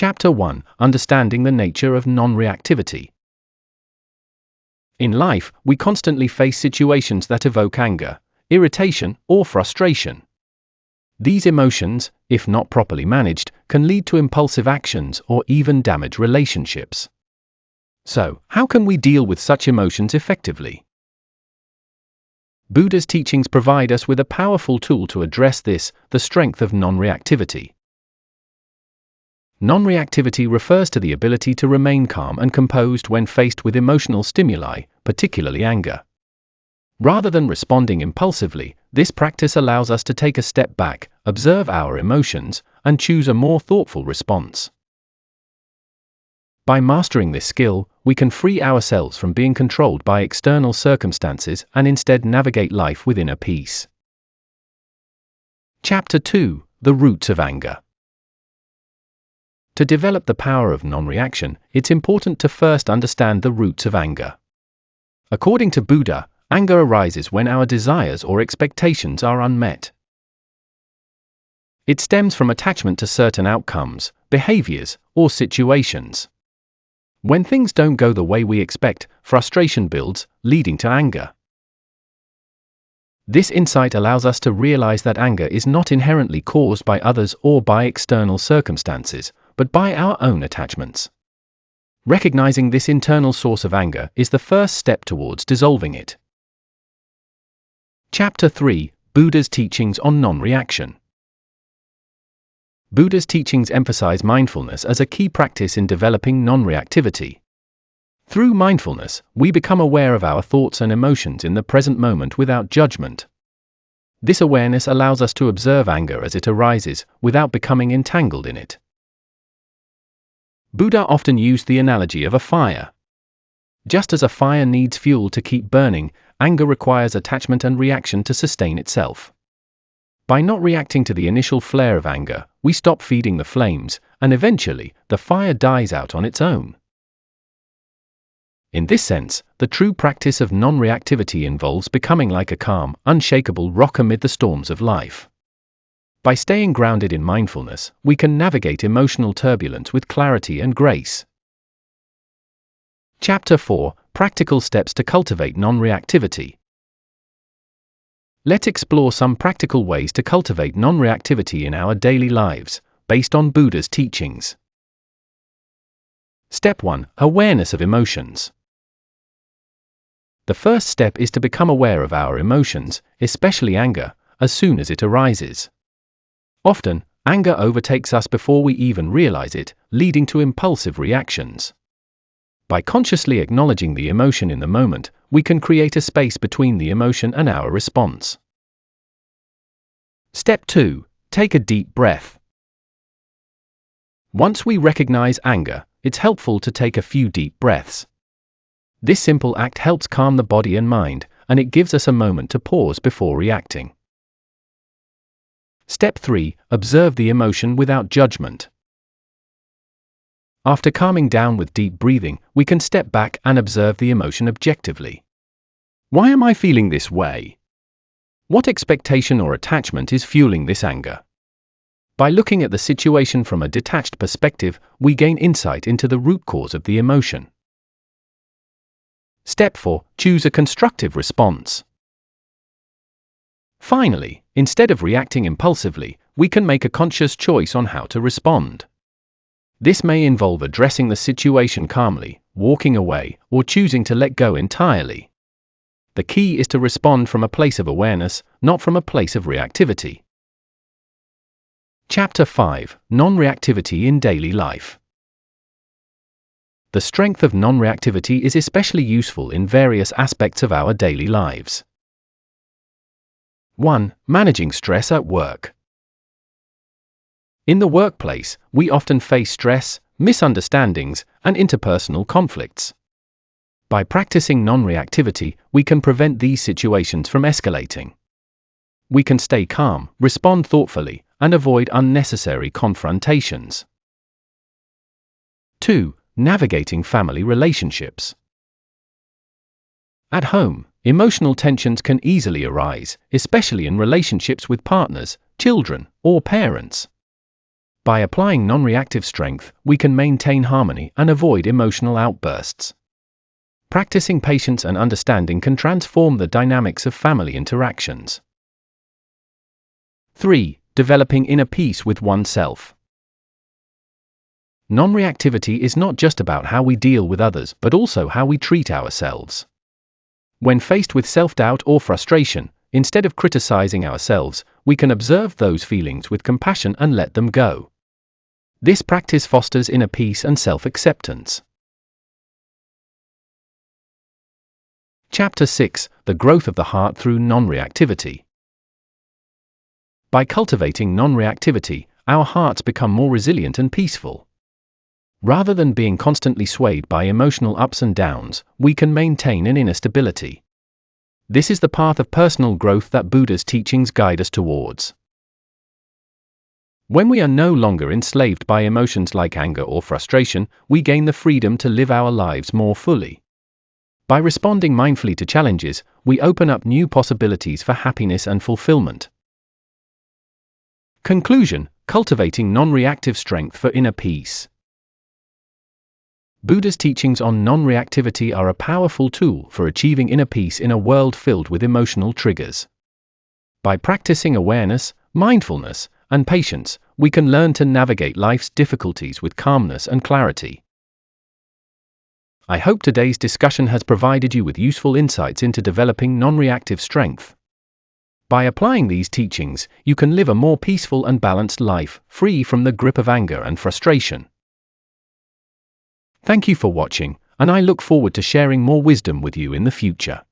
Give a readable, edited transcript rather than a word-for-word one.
Chapter 1: Understanding the nature of non-reactivity. In life, we constantly face situations that evoke anger, irritation, or frustration. These emotions, if not properly managed, can lead to impulsive actions or even damage relationships. So, how can we deal with such emotions effectively? Buddha's teachings provide us with a powerful tool to address this: the strength of non-reactivity. Non-reactivity refers to the ability to remain calm and composed when faced with emotional stimuli, particularly anger. Rather than responding impulsively, this practice allows us to take a step back, observe our emotions, and choose a more thoughtful response. By mastering this skill, we can free ourselves from being controlled by external circumstances and instead navigate life with inner peace. Chapter 2: The Roots of Anger. To develop the power of non-reaction, it's important to first understand the roots of anger. According to Buddha, anger arises when our desires or expectations are unmet. It stems from attachment to certain outcomes, behaviors, or situations. When things don't go the way we expect, frustration builds, leading to anger. This insight allows us to realize that anger is not inherently caused by others or by external circumstances, but by our own attachments. Recognizing this internal source of anger is the first step towards dissolving it. Chapter 3: Buddha's teachings on non-reaction. Buddha's teachings emphasize mindfulness as a key practice in developing non-reactivity. Through mindfulness, we become aware of our thoughts and emotions in the present moment without judgment. This awareness allows us to observe anger as it arises, without becoming entangled in it. Buddha often used the analogy of a fire. Just as a fire needs fuel to keep burning, anger requires attachment and reaction to sustain itself. By not reacting to the initial flare of anger, we stop feeding the flames, and eventually, the fire dies out on its own. In this sense, the true practice of non-reactivity involves becoming like a calm, unshakable rock amid the storms of life. By staying grounded in mindfulness, we can navigate emotional turbulence with clarity and grace. Chapter 4: Practical Steps to Cultivate Non-Reactivity. Let's explore some practical ways to cultivate non-reactivity in our daily lives, based on Buddha's teachings. Step 1: Awareness of emotions. The first step is to become aware of our emotions, especially anger, as soon as it arises. Often, anger overtakes us before we even realize it, leading to impulsive reactions. By consciously acknowledging the emotion in the moment, we can create a space between the emotion and our response. Step 2: Take a deep breath. Once we recognize anger, it's helpful to take a few deep breaths. This simple act helps calm the body and mind, and it gives us a moment to pause before reacting. Step 3: Observe the emotion without judgment. After calming down with deep breathing, we can step back and observe the emotion objectively. Why am I feeling this way? What expectation or attachment is fueling this anger? By looking at the situation from a detached perspective, we gain insight into the root cause of the emotion. Step 4: Choose a constructive response. Finally, instead of reacting impulsively, we can make a conscious choice on how to respond. This may involve addressing the situation calmly, walking away, or choosing to let go entirely. The key is to respond from a place of awareness, not from a place of reactivity. Chapter 5: Non-reactivity in daily life. The strength of non-reactivity is especially useful in various aspects of our daily lives. 1. Managing stress at work. In the workplace, we often face stress, misunderstandings, and interpersonal conflicts. By practicing non-reactivity, we can prevent these situations from escalating. We can stay calm, respond thoughtfully, and avoid unnecessary confrontations. 2. Navigating family relationships. At home, emotional tensions can easily arise, especially in relationships with partners, children, or parents. By applying non-reactive strength, we can maintain harmony and avoid emotional outbursts. Practicing patience and understanding can transform the dynamics of family interactions. 3. Developing inner peace with oneself. Non-reactivity is not just about how we deal with others, but also how we treat ourselves. When faced with self-doubt or frustration, instead of criticizing ourselves, we can observe those feelings with compassion and let them go. This practice fosters inner peace and self-acceptance. Chapter 6: The Growth of the Heart Through Non-Reactivity. By cultivating non-reactivity, our hearts become more resilient and peaceful. Rather than being constantly swayed by emotional ups and downs, we can maintain an inner stability. This is the path of personal growth that Buddha's teachings guide us towards. When we are no longer enslaved by emotions like anger or frustration, we gain the freedom to live our lives more fully. By responding mindfully to challenges, we open up new possibilities for happiness and fulfillment. Conclusion: cultivating non-reactive strength for inner peace. Buddha's teachings on non-reactivity are a powerful tool for achieving inner peace in a world filled with emotional triggers. By practicing awareness, mindfulness, and patience, we can learn to navigate life's difficulties with calmness and clarity. I hope today's discussion has provided you with useful insights into developing non-reactive strength. By applying these teachings, you can live a more peaceful and balanced life, free from the grip of anger and frustration. Thank you for watching, and I look forward to sharing more wisdom with you in the future.